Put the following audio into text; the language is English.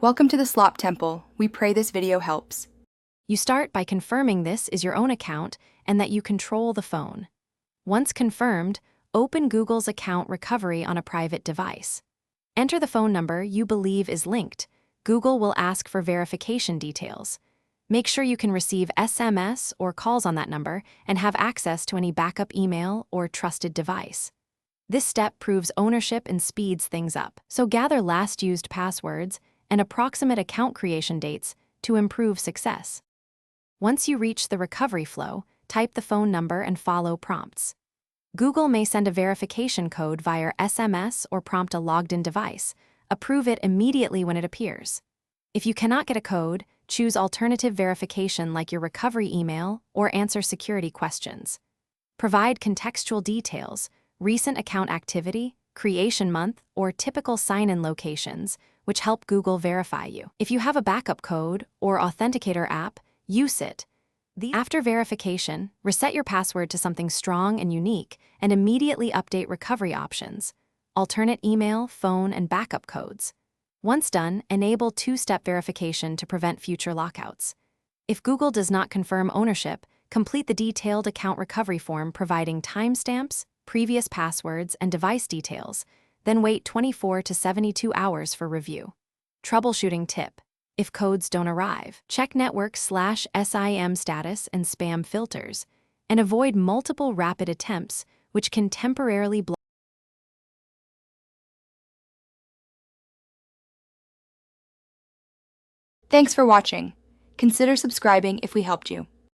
Welcome to the Slop Temple. We pray this video helps. You start by confirming this is your own account and that you control the phone. Once confirmed, open Google's account recovery on a private device. Enter the phone number you believe is linked. Google will ask for verification details. Make sure you can receive SMS or calls on that number and have access to any backup email or trusted device. This step proves ownership and speeds things up. So gather last used passwords and approximate account creation dates to improve success. Once you reach the recovery flow, type the phone number and follow prompts. Google may send a verification code via SMS or prompt a logged-in device. Approve it immediately when it appears. If you cannot get a code, choose alternative verification like your recovery email or answer security questions. Provide contextual details, recent account activity, creation month, or typical sign-in locations, which help Google verify you. If you have a backup code or authenticator app, use it. After verification, reset your password to something strong and unique and immediately update recovery options, alternate email, phone, and backup codes. Once done, enable two-step verification to prevent future lockouts. If Google does not confirm ownership, complete the detailed account recovery form providing timestamps, previous passwords, and device details, then wait 24 to 72 hours for review. Troubleshooting tip. If codes don't arrive, check network/SIM status and spam filters, and avoid multiple rapid attempts, which can temporarily block. Thanks for watching. Consider subscribing if we helped you.